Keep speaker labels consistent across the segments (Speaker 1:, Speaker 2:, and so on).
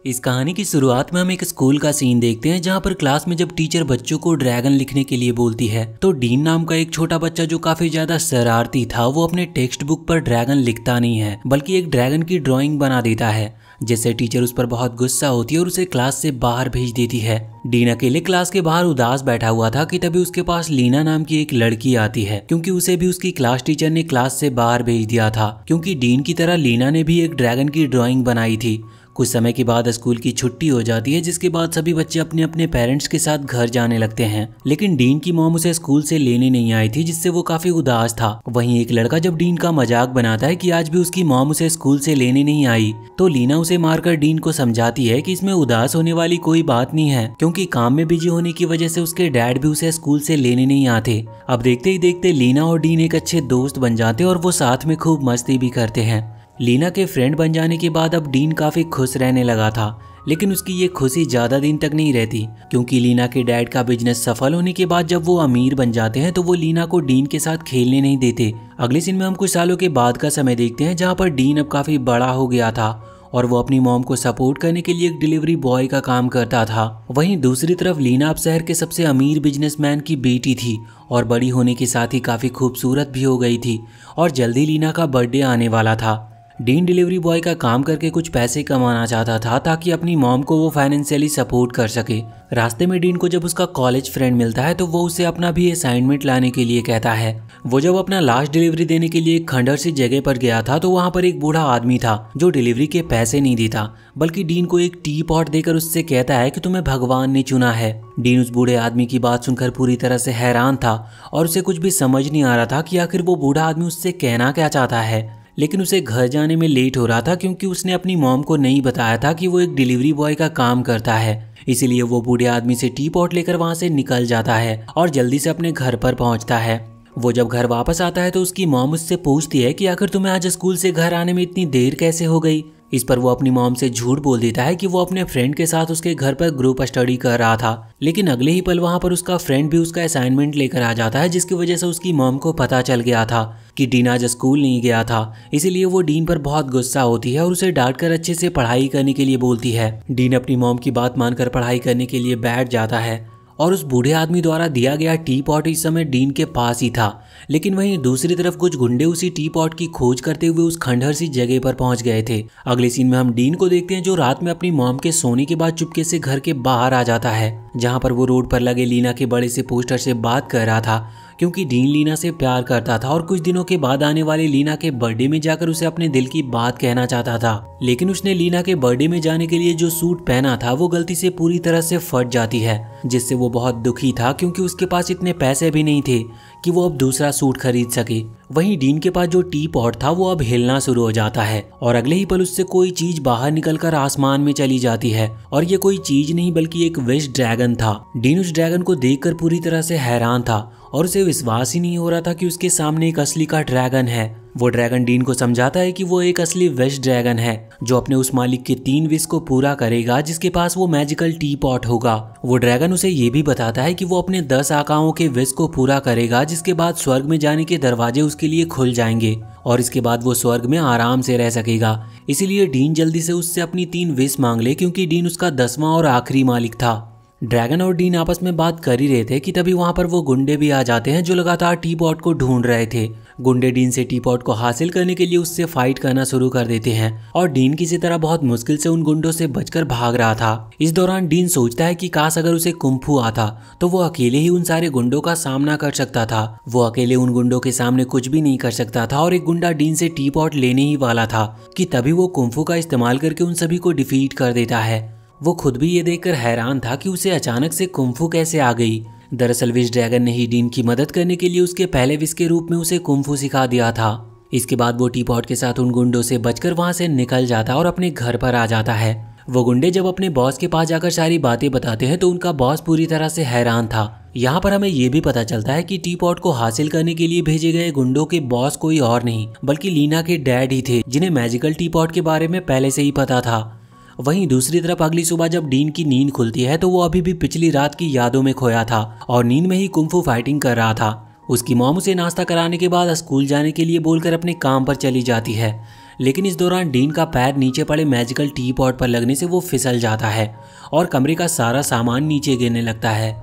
Speaker 1: इस कहानी की शुरुआत में हम एक स्कूल का सीन देखते हैं जहाँ पर क्लास में जब टीचर बच्चों को ड्रैगन लिखने के लिए बोलती है तो डीन नाम का एक छोटा बच्चा जो काफी ज्यादा शरारती था वो अपने टेक्स्ट बुक पर ड्रैगन लिखता नहीं है बल्कि एक ड्रैगन की ड्राइंग बना देता है, जिससे टीचर उस पर बहुत गुस्सा होती है और उसे क्लास से बाहर भेज देती है। डीन अकेले क्लास के बाहर उदास बैठा हुआ था कि तभी उसके पास लीना नाम की एक लड़की आती है, क्योंकि उसे भी उसकी क्लास टीचर ने क्लास से बाहर भेज दिया था क्योंकि डीन की तरह लीना ने भी एक ड्रैगन की ड्राइंग बनाई थी। कुछ समय के बाद स्कूल की छुट्टी हो जाती है, जिसके बाद सभी बच्चे अपने अपने पेरेंट्स के साथ घर जाने लगते हैं, लेकिन डीन की मॉम उसे स्कूल से लेने नहीं आई थी, जिससे वो काफी उदास था। वहीं एक लड़का जब डीन का मजाक बनाता है कि आज भी उसकी मॉम उसे स्कूल से लेने नहीं आई, तो लीना उसे मारकर डीन को समझाती है कि इसमें उदास होने वाली कोई बात नहीं है, क्योंकि काम में बिजी होने की वजह से उसके डैड भी उसे स्कूल से लेने नहीं आते। अब देखते ही देखते लीना और डीन एक अच्छे दोस्त बन जाते और वो साथ में खूब मस्ती भी करते हैं। लीना के फ्रेंड बन जाने के बाद अब डीन काफी खुश रहने लगा था, लेकिन उसकी ये खुशी ज्यादा दिन तक नहीं रहती, क्योंकि लीना के डैड का बिजनेस सफल होने के बाद जब वो अमीर बन जाते हैं तो वो लीना को डीन के साथ खेलने नहीं देते। अगले सीन में हम कुछ सालों के बाद का समय देखते हैं, जहाँ पर डीन अब काफी बड़ा हो गया था और वो अपनी मॉम को सपोर्ट करने के लिए एक डिलीवरी बॉय का काम करता था। वहीं दूसरी तरफ लीना अब शहर के सबसे अमीर बिजनेसमैन की बेटी थी और बड़ी होने के साथ ही काफी खूबसूरत भी हो गई थी और जल्दी लीना का बर्थडे आने वाला था। डीन डिलीवरी बॉय का काम करके कुछ पैसे कमाना चाहता था ताकि अपनी मॉम को वो फाइनेंशियली सपोर्ट कर सके। रास्ते में डीन को जब उसका कॉलेज फ्रेंड मिलता है तो वो उसे अपना भी असाइनमेंट लाने के लिए कहता है। वो जब अपना लास्ट डिलीवरी देने के लिए एक खंडहर सी जगह पर गया था तो वहाँ पर एक बूढ़ा आदमी था जो डिलीवरी के पैसे नहीं देता, बल्कि डीन को एक टी पॉट देकर उससे कहता है कि तुम्हें भगवान ने चुना है। डीन उस बूढ़े आदमी की बात सुनकर पूरी तरह से हैरान था और उसे कुछ भी समझ नहीं आ रहा था कि आखिर वो बूढ़ा आदमी उससे कहना क्या चाहता है। लेकिन उसे घर जाने में लेट हो रहा था क्योंकि उसने अपनी मॉम को नहीं बताया था कि वो एक डिलीवरी बॉय का काम करता है। इसीलिए वो बूढ़े आदमी से टी पॉट लेकर वहां से निकल जाता है और जल्दी से अपने घर पर पहुंचता है। वो जब घर वापस आता है तो उसकी मॉम उससे पूछती है कि आखिर तुम्हें आज स्कूल से घर आने में इतनी देर कैसे हो गई। इस पर वो अपनी मॉम से झूठ बोल देता है कि वो अपने फ्रेंड के साथ उसके घर पर ग्रुप स्टडी कर रहा था, लेकिन अगले ही पल वहां पर उसका फ्रेंड भी उसका असाइनमेंट लेकर आ जाता है, जिसकी वजह से उसकी मॉम को पता चल गया था कि डीन आज स्कूल नहीं गया था। इसीलिए वो डीन पर बहुत गुस्सा होती है और उसे डांटकर अच्छे से पढ़ाई करने के लिए बोलती है। डीन अपनी मॉम की बात मानकर पढ़ाई करने के लिए बैठ जाता है और उस बूढ़े आदमी द्वारा दिया गया टी पॉट इस समय डीन के पास ही था, लेकिन वहीं दूसरी तरफ कुछ गुंडे उसी टी पॉट की खोज करते हुए उस खंडहर सी जगह पर पहुंच गए थे। अगले सीन में हम डीन को देखते हैं जो रात में अपनी मॉम के सोने के बाद चुपके से घर के बाहर आ जाता है, जहां पर वो रोड पर लगे लीना के बड़े से पोस्टर से बात कर रहा था, क्योंकि डीन लीना से प्यार करता था और कुछ दिनों के बाद आने वाले लीना के बर्थडे में जाकर उसे अपने दिल की बात कहना चाहता था। लेकिन उसने लीना के बर्थडे में जाने के लिए जो सूट पहना था वो गलती से पूरी तरह से फट जाती है, जिससे वो बहुत दुखी था क्योंकि उसके पास इतने पैसे भी नहीं थे कि वो अब दूसरा सूट खरीद सके। वहीं डीन के पास जो टी पॉट था वो अब हिलना शुरू हो जाता है और अगले ही पल उससे कोई चीज बाहर निकलकर आसमान में चली जाती है और ये कोई चीज नहीं बल्कि एक विश ड्रैगन था। डीन उस ड्रैगन को देखकर पूरी तरह से हैरान था और उसे विश्वास ही नहीं हो रहा था कि उसके सामने एक असली का ड्रैगन है। वो ड्रैगन डीन को समझाता है कि वो एक असली विश ड्रैगन है जो अपने उस मालिक के 3 विश को पूरा करेगा जिसके पास वो मैजिकल टी पॉट होगा। वो ड्रैगन उसे ये भी बताता है कि वो अपने 10 आकाओं के विश को पूरा करेगा, जिसके बाद स्वर्ग में जाने के दरवाजे उसके लिए खुल जाएंगे और इसके बाद वो स्वर्ग में आराम से रह सकेगा। इसीलिए डीन जल्दी से उससे अपनी 3 विश मांग ले, क्योंकि डीन उसका 10वां और आखिरी मालिक था। ड्रैगन और डीन आपस में बात कर ही रहे थे कि तभी वहां पर वो गुंडे भी आ जाते हैं जो लगातार टी पॉट को ढूंढ रहे थे। गुंडे डीन से टी पॉट को हासिल करने के लिए उससे फाइट करना शुरू कर देते हैं और डीन किसी तरह बहुत मुश्किल से उन गुंडों से बचकर भाग रहा था। इस दौरान डीन सोचता है कि काश अगर उसे कुंफू आता तो वो अकेले ही उन सारे गुंडों का सामना कर सकता था। वो अकेले उन गुंडों के सामने कुछ भी नहीं कर सकता था और एक गुंडा डीन से टी पॉट लेने ही वाला था कि तभी वो कुंफू का इस्तेमाल करके उन सभी को डिफीट कर देता है। वो खुद भी ये देखकर हैरान था कि उसे अचानक से कुंफू कैसे आ गई। दरअसल विश ड्रैगन ने ही डीन की मदद करने के लिए उसके पहले विश के रूप में उसे कुंफू सिखा दिया था। इसके बाद वो टी पॉट के साथ उन गुंडों से बचकर वहां से निकल जाता और अपने घर पर आ जाता है। वो गुंडे जब अपने बॉस के पास जाकर सारी बातें बताते हैं तो उनका बॉस पूरी तरह से हैरान था। यहाँ पर हमें ये भी पता चलता है कि टी पॉट को हासिल करने के लिए भेजे गए गुंडों के बॉस कोई और नहीं बल्कि लीना के डैड ही थे, जिन्हें मैजिकल टी पॉट के बारे में पहले से ही पता था। वहीं दूसरी तरफ अगली सुबह जब डीन की नींद खुलती है तो वो अभी भी पिछली रात की यादों में खोया था और नींद में ही कुंफू फाइटिंग कर रहा था। उसकी मॉम उसे नाश्ता कराने के बाद स्कूल जाने के लिए बोलकर अपने काम पर चली जाती है, लेकिन इस दौरान डीन का पैर नीचे पड़े मैजिकल टी पॉट पर लगने से वो फिसल जाता है और कमरे का सारा सामान नीचे गिरने लगता है।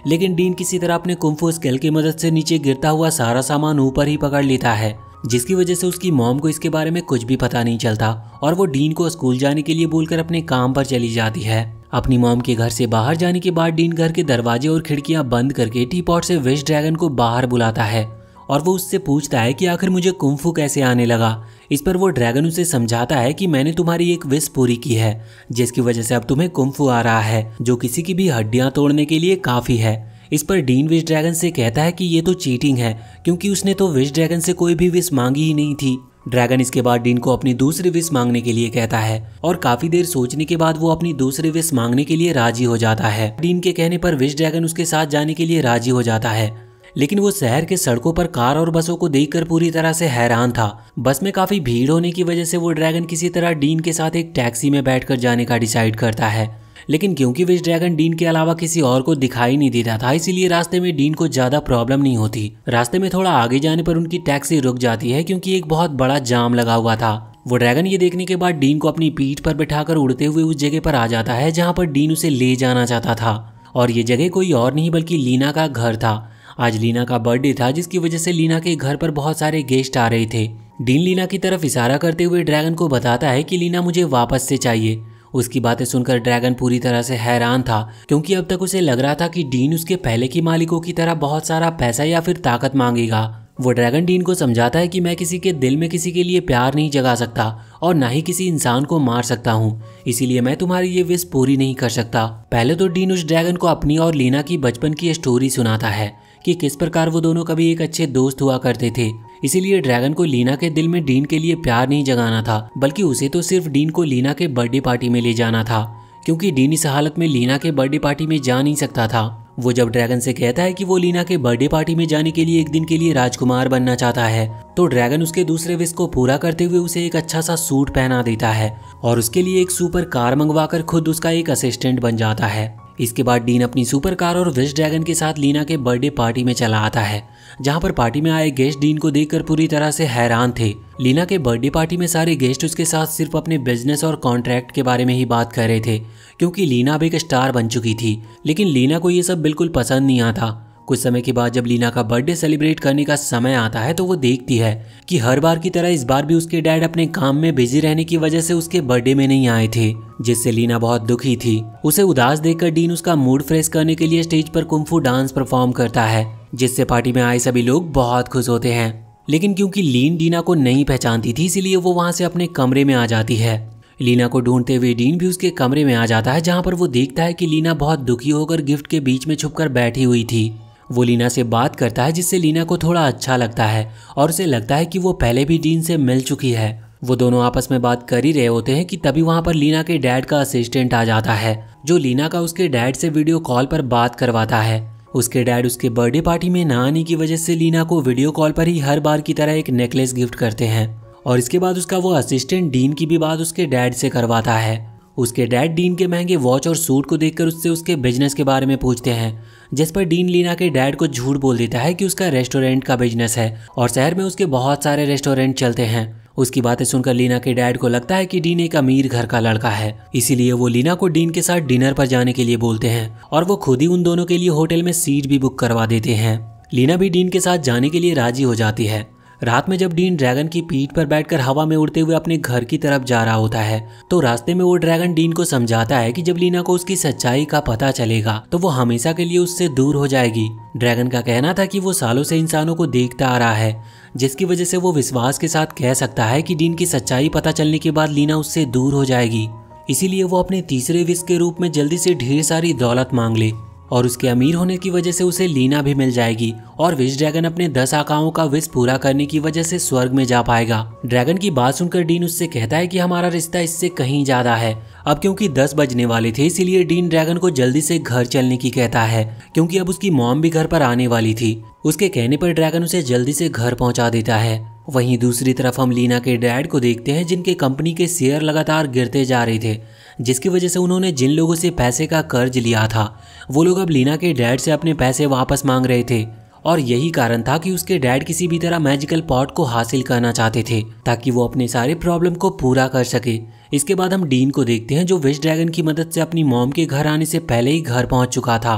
Speaker 1: लेकिन डीन किसी तरह अपने कुंफू स्केल की मदद से नीचे गिरता हुआ सारा सामान ऊपर ही पकड़ लेता है, जिसकी वजह से उसकी मॉम को इसके बारे में कुछ भी पता नहीं चलता और वो डीन को स्कूल जाने के लिए बोलकर अपने काम पर चली जाती है। अपनी मॉम के घर से बाहर जाने के बाद डीन घर के दरवाजे और खिड़कियां बंद करके टी पॉट से विश ड्रैगन को बाहर बुलाता है और वो उससे पूछता है कि आखिर मुझे कुंफू कैसे आने लगा। इस पर वो ड्रैगन उसे समझाता है कि मैंने तुम्हारी एक विश पूरी की है, जिसकी वजह से अब तुम्हें कुंफू आ रहा है, जो किसी की भी हड्डियां तोड़ने के लिए काफी है। इस पर डीन विश ड्रैगन से कहता है कि ये तो चीटिंग है, क्योंकि उसने तो विश ड्रैगन से कोई भी विश मांगी ही नहीं थी। ड्रैगन इसके बाद डीन को अपनी दूसरी विश मांगने के लिए कहता है और काफी देर सोचने के बाद वो अपनी दूसरी विश मांगने के लिए राजी हो जाता है। डीन के कहने पर विश ड्रैगन उसके साथ जाने के लिए राजी हो जाता है, लेकिन वो शहर के सड़कों पर कार और बसों को देखकर पूरी तरह से हैरान था। बस में काफी भीड़ होने की वजह से वो ड्रैगन किसी तरह डीन के साथ एक टैक्सी में बैठकर जाने का डिसाइड करता है, लेकिन क्योंकि विश ड्रैगन डीन के अलावा किसी और को दिखाई नहीं देता था, इसीलिए रास्ते में डीन को ज्यादा प्रॉब्लम नहीं होती। रास्ते में थोड़ा आगे जाने पर उनकी टैक्सी रुक जाती है क्योंकि एक बहुत बड़ा जाम लगा हुआ था। वो ड्रैगन ये देखने के बाद डीन को अपनी पीठ पर बिठाकर उड़ते हुए उस जगह पर आ जाता है जहाँ पर डीन उसे ले जाना चाहता था, और ये जगह कोई और नहीं बल्कि लीना का घर था। आज लीना का बर्थडे था, जिसकी वजह से लीना के घर पर बहुत सारे गेस्ट आ रहे थे। डीन लीना की तरफ इशारा करते हुए ड्रैगन को बताता है कि लीना मुझे वापस से चाहिए। उसकी बातें सुनकर ड्रैगन पूरी तरह से हैरान था, क्योंकि अब तक उसे लग रहा था कि डीन उसके पहले की मालिकों की तरह बहुत सारा पैसा या फिर ताकत मांगेगा। वो ड्रैगन डीन को समझाता है कि मैं किसी के दिल में किसी के लिए प्यार नहीं जगा सकता और ना ही किसी इंसान को मार सकता हूँ, इसीलिए मैं तुम्हारी ये विश पूरी नहीं कर सकता। पहले तो डीन उस ड्रैगन को अपनी और लीना की बचपन की स्टोरी सुनाता है कि किस प्रकार वो दोनों कभी एक अच्छे दोस्त हुआ करते थे। इसीलिए ड्रैगन को लीना के दिल में डीन के लिए प्यार नहीं जगाना था, बल्कि उसे तो सिर्फ डीन को लीना के बर्थडे पार्टी में ले जाना था, क्योंकि डीन इस हालत में लीना के बर्थडे पार्टी में जा नहीं सकता था। वो जब ड्रैगन से कहता है कि वो लीना के बर्थडे पार्टी में जाने के लिए एक दिन के लिए राजकुमार बनना चाहता है, तो ड्रैगन उसके दूसरे विश को पूरा करते हुए उसे एक अच्छा सा सूट पहना देता है और उसके लिए एक सुपर कार मंगवाकर खुद उसका एक असिस्टेंट बन जाता है। इसके बाद डीन अपनी सुपर कार और विश ड्रैगन के साथ लीना के बर्थडे पार्टी में चला आता है, जहां पर पार्टी में आए गेस्ट डीन को देखकर पूरी तरह से हैरान थे। लीना के बर्थडे पार्टी में सारे गेस्ट उसके साथ सिर्फ अपने बिजनेस और कॉन्ट्रैक्ट के बारे में ही बात कर रहे थे, क्योंकि लीना अब एक स्टार बन चुकी थी। लेकिन लीना को ये सब बिल्कुल पसंद नहीं आता। कुछ समय के बाद जब लीना का बर्थडे सेलिब्रेट करने का समय आता है, तो वो देखती है कि हर बार की तरह इस बार भी उसके डैड अपने काम में बिजी रहने की वजह से उसके बर्थडे में नहीं आए थे, जिससे लीना बहुत दुखी थी। उसे उदास देखकर डीन उसका मूड फ्रेश करने के लिए स्टेज पर कुंफू डांस परफॉर्म करता है, जिससे पार्टी में आए सभी लोग बहुत खुश होते हैं। लेकिन क्योंकि लीन लीना को नहीं पहचानती थी, इसीलिए वो वहाँ से अपने कमरे में आ जाती है। लीना को ढूंढते हुए डीन भी उसके कमरे में आ जाता है, जहाँ पर वो देखता है कि लीना बहुत दुखी होकर गिफ्ट के बीच में छुपकर बैठी हुई थी। वो लीना से बात करता है, जिससे लीना को थोड़ा अच्छा लगता है और उसे लगता है कि वो पहले भी डीन से मिल चुकी है। वो दोनों आपस में बात कर ही रहे होते हैं कि तभी वहाँ पर लीना के डैड का असिस्टेंट आ जाता है, जो लीना का उसके डैड से वीडियो कॉल पर बात करवाता है। उसके डैड उसके बर्थडे पार्टी में ना आने की वजह से लीना को वीडियो कॉल पर ही हर बार की तरह एक नेकलेस गिफ्ट करते हैं, और इसके बाद उसका वो असिस्टेंट डीन की भी बात उसके डैड से करवाता है। उसके डैड डीन के महंगे वॉच और सूट को देखकर उससे उसके बिजनेस के बारे में पूछते हैं, जिस पर डीन लीना के डैड को झूठ बोल देता है कि उसका रेस्टोरेंट का बिजनेस है और शहर में उसके बहुत सारे रेस्टोरेंट चलते हैं। उसकी बातें सुनकर लीना के डैड को लगता है कि डीन एक अमीर घर का लड़का है, इसीलिए वो लीना को डीन के साथ डिनर पर जाने के लिए बोलते हैं और वो खुद ही उन दोनों के लिए होटल में सीट भी बुक करवा देते हैं। लीना भी डीन के साथ जाने के लिए राजी हो जाती है। रात में जब डीन ड्रैगन की पीठ पर बैठकर हवा में उड़ते हुए अपने घर की तरफ जा रहा होता है, तो रास्ते में वो ड्रैगन डीन को समझाता है कि जब लीना को उसकी सच्चाई का पता चलेगा तो वो हमेशा के लिए उससे दूर हो जाएगी। ड्रैगन का कहना था कि वो सालों से इंसानों को देखता आ रहा है, जिसकी वजह से वो विश्वास के साथ कह सकता है कि डीन की सच्चाई पता चलने के बाद लीना उससे दूर हो जाएगी। इसीलिए वो अपने तीसरे विश के रूप में जल्दी से ढेर सारी दौलत मांग ले और उसके अमीर होने की वजह से उसे लीना भी मिल जाएगी और विश ड्रैगन अपने 10 आकाओं का विश पूरा करने की वजह से स्वर्ग में जा पाएगा। ड्रैगन की बात सुनकर डीन उससे कहता है कि हमारा रिश्ता इससे कहीं ज्यादा है। अब क्योंकि 10 बजने वाले थे, इसीलिए डीन ड्रैगन को जल्दी से घर चलने की कहता है, क्योंकि अब उसकी मॉम भी घर पर आने वाली थी। उसके कहने पर ड्रैगन उसे जल्दी से घर पहुंचा देता है। वहीं दूसरी तरफ हम लीना के डैड को देखते हैं, जिनके कंपनी के शेयर लगातार गिरते जा रहे थे, जिसकी वजह से उन्होंने जिन लोगों से पैसे का कर्ज लिया था वो लोग अब लीना के डैड से अपने पैसे वापस मांग रहे थे और यही कारण था कि उसके डैड किसी भी तरह मैजिकल पॉट को हासिल करना चाहते थे ताकि वो अपने सारे प्रॉब्लम को पूरा कर सके। इसके बाद हम डीन को देखते हैं जो विश ड्रैगन की मदद से अपनी मॉम के घर आने से पहले ही घर पहुंच चुका था।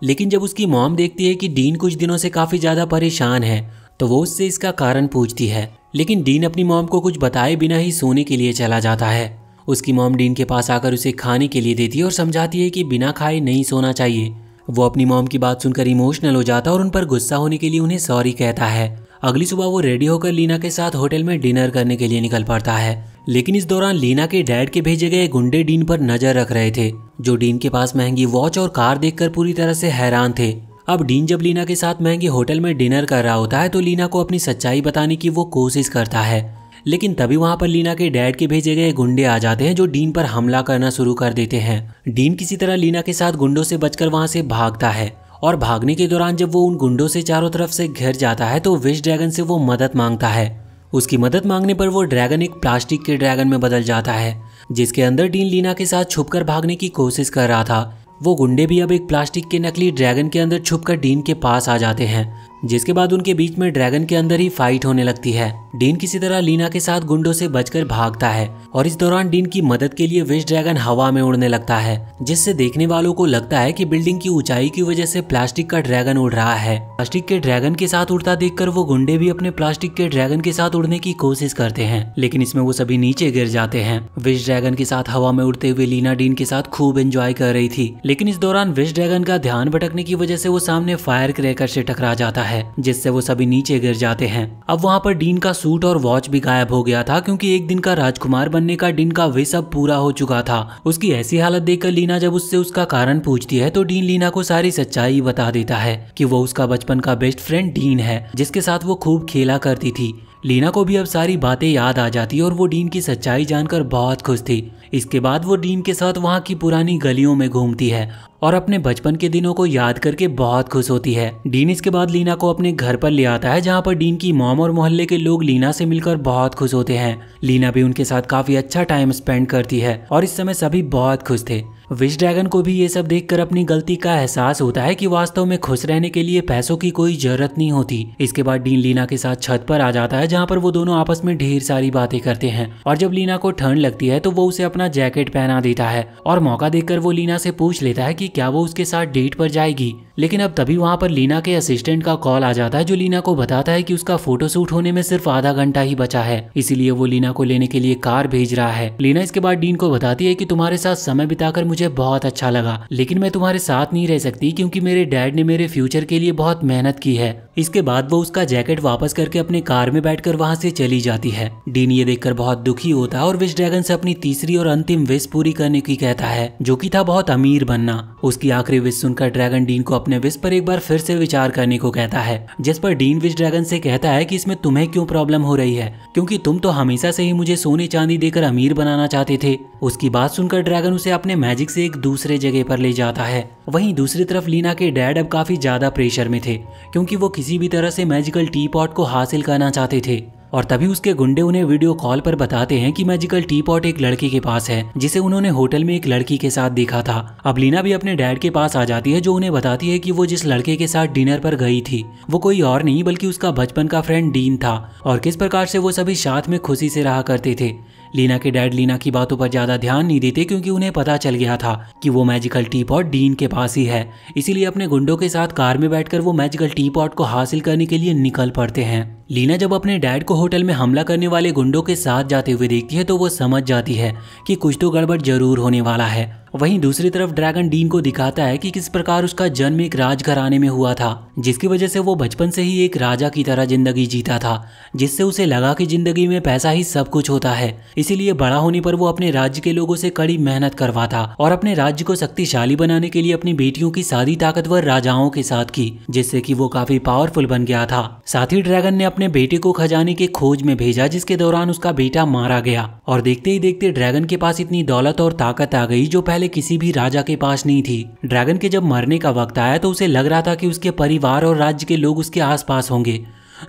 Speaker 1: लेकिन जब उसकी मॉम देखती है कि डीन कुछ दिनों से काफी ज्यादा परेशान है तो वो उससे इसका कारण पूछती है, लेकिन डीन अपनी मॉम को कुछ बताए बिना ही सोने के लिए चला जाता है। उसकी मॉम डीन के पास आकर उसे खाने के लिए देती है और समझाती है कि बिना खाए नहीं सोना चाहिए। वो अपनी मॉम की बात सुनकर इमोशनल हो जाता है और उन पर गुस्सा होने के लिए उन्हें सॉरी कहता है। अगली सुबह वो रेडी होकर लीना के साथ होटल में डिनर करने के लिए निकल पड़ता है, लेकिन इस दौरान लीना के डैड के भेजे गए गुंडे डीन पर नजर रख रहे थे, जो डीन के पास महंगी वॉच और कार देखकर पूरी तरह से हैरान थे। अब डीन जब लीना के साथ महंगे होटल में डिनर कर रहा होता है तो लीना को अपनी सच्चाई बताने की वो कोशिश करता है, लेकिन तभी वहां पर लीना के डैड के भेजे गए गुंडे आ जाते हैं जो डीन पर हमला करना शुरू कर देते हैं। डीन किसी तरह लीना के साथ गुंडों से बचकर वहां से भागता है और भागने के दौरान जब वो उन गुंडों से चारों तरफ से घिर जाता है तो विश ड्रैगन से वो मदद मांगता है। उसकी मदद मांगने पर वो ड्रैगन एक प्लास्टिक के ड्रैगन में बदल जाता है, जिसके अंदर डीन लीना के साथ छुपकर भागने की कोशिश कर रहा था। वो गुंडे भी अब एक प्लास्टिक के नकली ड्रैगन के अंदर छुपकर डीन के पास आ जाते हैं, जिसके बाद उनके बीच में ड्रैगन के अंदर ही फाइट होने लगती है। डीन किसी तरह लीना के साथ गुंडों से बचकर भागता है और इस दौरान डीन की मदद के लिए विश ड्रैगन हवा में उड़ने लगता है, जिससे देखने वालों को लगता है कि बिल्डिंग की ऊंचाई की वजह से प्लास्टिक का ड्रैगन उड़ रहा है। प्लास्टिक के ड्रैगन के साथ उड़ता देखकर वो गुंडे भी अपने प्लास्टिक के ड्रैगन के साथ उड़ने की कोशिश करते हैं, लेकिन इसमें वो सभी नीचे गिर जाते हैं। विश ड्रैगन के साथ हवा में उड़ते हुए लीना डीन के साथ खूब एंजॉय कर रही थी, लेकिन इस दौरान विश ड्रैगन का ध्यान भटकने की वजह से वो सामने फायर क्रैकर से टकरा जाता है, जिससे वो सभी नीचे गिर जाते हैं। अब वहाँ पर डीन का सूट और वॉच भी गायब हो गया था, क्योंकि एक दिन का राजकुमार बनने का डीन का विश अब पूरा हो चुका था। उसकी ऐसी हालत देखकर लीना जब उससे उसका कारण पूछती है तो डीन लीना को सारी सच्चाई बता देता है कि वो उसका बचपन का बेस्ट फ्रेंड डीन है, जिसके साथ वो खूब खेला करती थी। लीना को भी अब सारी बातें याद आ जाती और वो डीन की सच्चाई जानकर बहुत खुश थी। इसके बाद वो डीन के साथ वहाँ की पुरानी गलियों में घूमती है और अपने बचपन के दिनों को याद करके बहुत खुश होती है। डीन इसके बाद लीना को अपने घर पर ले आता है, जहाँ पर डीन की मॉम और मोहल्ले के लोग लीना से मिलकर बहुत खुश होते हैं। लीना भी उनके साथ काफी अच्छा टाइम स्पेंड करती है और इस समय सभी बहुत खुश थे। विश ड्रैगन को भी ये सब देखकर अपनी गलती का एहसास होता है कि वास्तव में खुश रहने के लिए पैसों की कोई जरूरत नहीं होती। इसके बाद डीन लीना के साथ छत पर आ जाता है, जहाँ पर वो दोनों आपस में ढेर सारी बातें करते हैं और जब लीना को ठंड लगती है तो वो उसे अपना जैकेट पहना देता है और मौका देखकर वो लीना से पूछ लेता है कि क्या वो उसके साथ डेट पर जाएगी। लेकिन अब तभी वहाँ पर लीना के असिस्टेंट का कॉल आ जाता है, जो लीना को बताता है कि उसका फोटोशूट होने में सिर्फ आधा घंटा ही बचा है, इसीलिए वो लीना को लेने के लिए कार भेज रहा है। लीना इसके बाद डीन को बताती है कि तुम्हारे साथ समय बिताकर मुझे बहुत अच्छा लगा, लेकिन मैं तुम्हारे साथ नहीं रह सकती क्योंकि मेरे डैड ने मेरे फ्यूचर के लिए बहुत मेहनत की है। इसके बाद वो उसका जैकेट वापस करके अपने कार में बैठकर वहाँ से चली जाती है। डीन ये देखकर बहुत दुखी होता है और विश ड्रैगन से अपनी तीसरी और अंतिम विश पूरी करने की कहता है, जो कि था बहुत अमीर बनना। उसकी आखिरी विश सुनकर ड्रैगन डीन को अपने विश पर एक बार फिर से विचार करने को कहता है, जिस पर डीन विश ड्रैगन से कहता है कि इसमें तुम्हें क्यों प्रॉब्लम हो रही है, क्योंकि तुम तो हमेशा से ही मुझे सोने चांदी देकर अमीर बनाना चाहते थे। उसकी बात सुनकर ड्रैगन उसे अपने मैजिक से एक दूसरे जगह पर ले जाता है। वहीं दूसरी तरफ लीना के डैड अब काफी ज्यादा प्रेशर में थे, क्योंकि वो किसी भी तरह से मैजिकल टी पॉट को हासिल करना चाहते थे। और तभी उसके गुंडे उन्हें वीडियो कॉल पर बताते हैं कि मैजिकल टी पॉट एक लड़के के पास है, जिसे उन्होंने होटल में एक लड़की के साथ देखा था। अब लीना भी अपने डैड के पास आ जाती है, जो उन्हें बताती है कि वो जिस लड़के के साथ डिनर पर गई थी वो कोई और नहीं बल्कि उसका बचपन का फ्रेंड डीन था, और किस प्रकार से वो सभी साथ में खुशी से रहा करते थे। लीना के डैड लीना की बातों पर ज्यादा ध्यान नहीं देते, क्योंकि उन्हें पता चल गया था कि वो मैजिकल टी पॉट डीन के पास ही है। इसीलिए अपने गुंडों के साथ कार में बैठकर वो मैजिकल टी पॉट को हासिल करने के लिए निकल पड़ते हैं। लीना जब अपने डैड को होटल में हमला करने वाले गुंडों के साथ जाते हुए देखती है तो वो समझ जाती है कि कुछ तो गड़बड़ जरूर होने वाला है। वहीं दूसरी तरफ ड्रैगन डीन को दिखाता है कि किस प्रकार उसका जन्म एक राजघराने में हुआ था, जिसकी वजह से वो बचपन से ही एक राजा की तरह जिंदगी जीता था, जिससे उसे लगा कि जिंदगी में पैसा ही सब कुछ होता है। इसीलिए बड़ा होने पर वो अपने राज्य के लोगों से कड़ी मेहनत करवाता और अपने राज्य को शक्तिशाली बनाने के लिए अपनी बेटियों की शादी ताकतवर राजाओं के साथ की, जिससे कि वो काफी पावरफुल बन गया था। साथ ही ड्रैगन ने अपने बेटे को खजाने के खोज में भेजा, जिसके दौरान उसका बेटा मारा गया, और देखते ही देखते ड्रैगन के पास इतनी दौलत और ताकत आ गई जो पहले किसी भी राजा के पास नहीं थी। ड्रैगन के जब मरने का वक्त आया तो उसे लग रहा था कि उसके परिवार और राज्य के लोग उसके आसपास होंगे,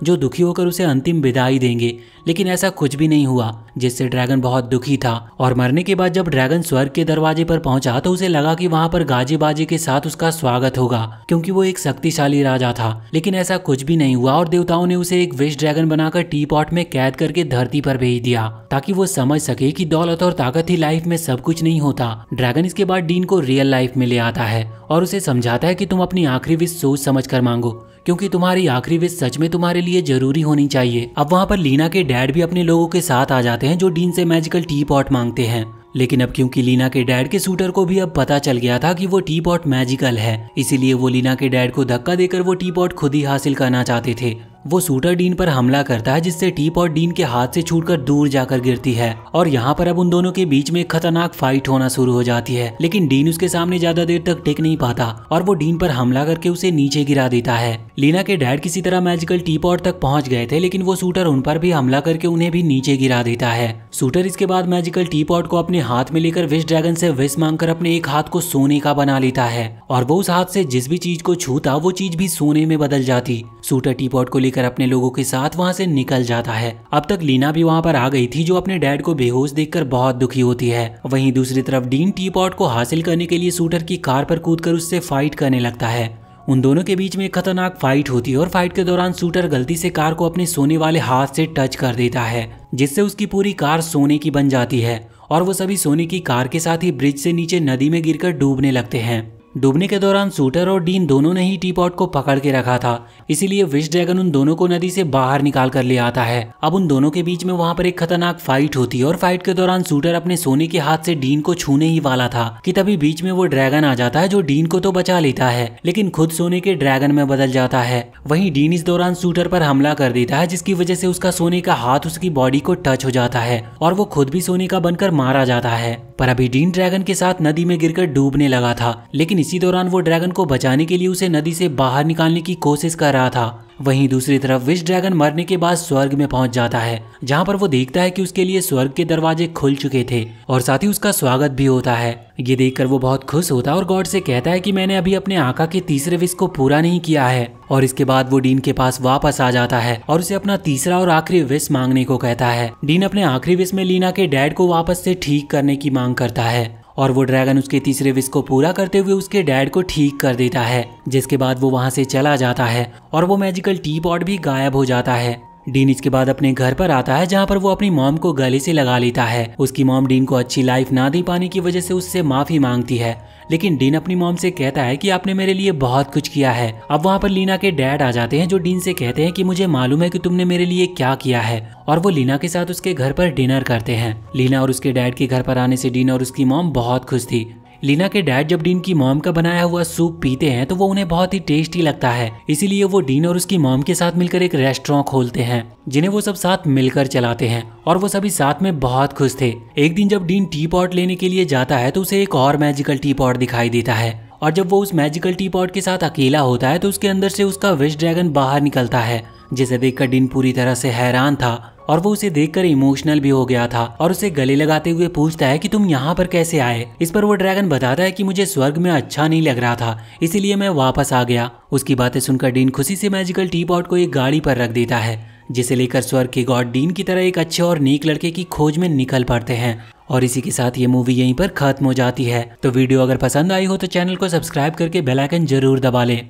Speaker 1: जो दुखी होकर उसे अंतिम विदाई देंगे। लेकिन ऐसा कुछ भी नहीं हुआ, जिससे ड्रैगन बहुत दुखी था। और मरने के बाद जब ड्रैगन स्वर्ग के दरवाजे पर पहुंचा तो उसे लगा कि वहां पर गाजे बाजे के साथ उसका स्वागत होगा, क्योंकि वो एक शक्तिशाली राजा था। लेकिन ऐसा कुछ भी नहीं हुआ और देवताओं ने उसे एक विश ड्रैगन बनाकर टी पॉट में कैद करके धरती पर भेज दिया, ताकि वो समझ सके कि दौलत और ताकत ही लाइफ में सब कुछ नहीं होता। ड्रैगन इसके बाद डीन को रियल लाइफ में ले आता है और उसे समझाता है कि तुम अपनी आखिरी विश सोच समझ कर मांगो, क्योंकि तुम्हारी आखिरी विश सच में तुम्हारे लिए जरूरी होनी चाहिए। अब वहाँ पर लीना के डैड भी अपने लोगों के साथ आ जाते हैं जो डीन से मैजिकल टी पॉट मांगते हैं। लेकिन अब क्योंकि लीना के डैड के शूटर को भी अब पता चल गया था कि वो टी पॉट मैजिकल है, इसीलिए वो लीना के डैड को धक्का देकर वो टी पॉट खुद ही हासिल करना चाहते थे। वो शूटर डीन पर हमला करता है, जिससे टी पॉट डीन के हाथ से छूटकर दूर जाकर गिरती है और यहाँ पर अब उन दोनों के बीच में खतरनाक फाइट होना शुरू हो जाती है। लेकिन डीन उसके सामने ज्यादा देर तक टिक नहीं पाता और वो डीन पर हमला करके उसे नीचे गिरा देता है। लीना के डैड किसी तरह मैजिकल टी पॉट तक पहुंच गए थे, लेकिन वो शूटर उन पर भी हमला करके उन्हें भी नीचे गिरा देता है। शूटर इसके बाद मैजिकल टी पॉट को अपने हाथ में लेकर विश ड्रैगन से विश मांगकर अपने एक हाथ को सोने का बना लेता है और वो उस हाथ से जिस भी चीज को छूता वो चीज भी सोने में बदल जाती। शूटर टी पॉट को लेकर अपने लोगों के साथ वहां से निकल जाता है। अब तक लीना भी वहां पर आ गई थी, जो अपने डैड को बेहोश देखकर बहुत दुखी होती है। वहीं दूसरी तरफ डीन टी पॉट को हासिल करने के लिए शूटर की कार पर कूदकर उससे फाइट करने लगता है। उन दोनों के बीच में एक खतरनाक फाइट होती है और फाइट के दौरान शूटर गलती से कार को अपने सोने वाले हाथ से टच कर देता है, जिससे उसकी पूरी कार सोने की बन जाती है और वो सभी सोने की कार के साथ ही ब्रिज से नीचे नदी में गिरकर डूबने लगते हैं। डूबने के दौरान शूटर और डीन दोनों ने ही टी पॉट को पकड़ के रखा था, इसीलिए विश ड्रैगन उन दोनों को नदी से बाहर निकाल कर ले आता है। अब उन दोनों के बीच में वहां पर एक खतरनाक फाइट होती है और फाइट के दौरान शूटर अपने सोने के हाथ से डीन को छूने ही वाला था कि तभी बीच में वो ड्रैगन आ जाता है, जो डीन को तो बचा लेता है लेकिन खुद सोने के ड्रैगन में बदल जाता है। वहीं डीन इस दौरान शूटर पर हमला कर देता है, जिसकी वजह से उसका सोने का हाथ उसकी बॉडी को टच हो जाता है और वो खुद भी सोने का बनकर मारा जाता है। पर अभी डीन ड्रैगन के साथ नदी में गिरकर डूबने लगा था, लेकिन इसी दौरान वो ड्रैगन को बचाने के लिए उसे नदी से बाहर निकालने की कोशिश कर रहा था। वहीं दूसरी तरफ विश ड्रैगन मरने के बाद स्वर्ग में पहुंच जाता है, जहां पर वो देखता है कि उसके लिए स्वर्ग के दरवाजे खुल चुके थे और साथ ही उसका स्वागत भी होता है। ये देखकर वो बहुत खुश होता है और गॉड से कहता है कि मैंने अभी अपने आका के तीसरे विश को पूरा नहीं किया है। और इसके बाद वो डीन के पास वापस आ जाता है और उसे अपना तीसरा और आखिरी विश मांगने को कहता है। डीन अपने आखिरी विश में लीना के डैड को वापस से ठीक करने की मांग करता है और वो ड्रैगन उसके तीसरे विश को पूरा करते हुए उसके डैड को ठीक कर देता है, जिसके बाद वो वहां से चला जाता है और वो मैजिकल टी पॉट भी गायब हो जाता है। डीन इसके बाद अपने घर पर आता है, जहाँ पर वो अपनी मॉम को गले से लगा लेता है। उसकी मॉम डीन को अच्छी लाइफ ना दे पाने की वजह से उससे माफी मांगती है, लेकिन डीन अपनी मॉम से कहता है कि आपने मेरे लिए बहुत कुछ किया है। अब वहाँ पर लीना के डैड आ जाते हैं, जो डीन से कहते हैं कि मुझे मालूम है कि तुमने मेरे लिए क्या किया है, और वो लीना के साथ उसके घर पर डिनर करते हैं। लीना और उसके डैड के घर पर आने से डीन और उसकी मॉम बहुत खुश थी। लीना के डैड जब डीन की मॉम का बनाया हुआ सूप पीते हैं तो वो उन्हें बहुत ही टेस्टी लगता है, इसीलिए वो डीन और उसकी मॉम के साथ मिलकर एक रेस्टोरेंट खोलते हैं, जिन्हें वो सब साथ मिलकर चलाते हैं और वो सभी साथ में बहुत खुश थे। एक दिन जब डीन टी पॉट लेने के लिए जाता है तो उसे एक और मैजिकल टी पॉट दिखाई देता है और जब वो उस मैजिकल टी पॉट के साथ अकेला होता है तो उसके अंदर से उसका विश ड्रैगन बाहर निकलता है, जिसे देखकर डीन पूरी तरह से हैरान था और वो उसे देखकर इमोशनल भी हो गया था और उसे गले लगाते हुए पूछता है कि तुम यहाँ पर कैसे आए। इस पर वो ड्रैगन बताता है कि मुझे स्वर्ग में अच्छा नहीं लग रहा था, इसीलिए मैं वापस आ गया। उसकी बातें सुनकर डीन खुशी से मैजिकल टी पॉट को एक गाड़ी पर रख देता है, जिसे लेकर स्वर्ग के गॉड डीन की तरह एक अच्छे और नेक लड़के की खोज में निकल पड़ते हैं। और इसी के साथ ये मूवी यहीं पर खत्म हो जाती है। तो वीडियो अगर पसंद आई हो तो चैनल को सब्सक्राइब करके बेल आइकन जरूर दबा लें।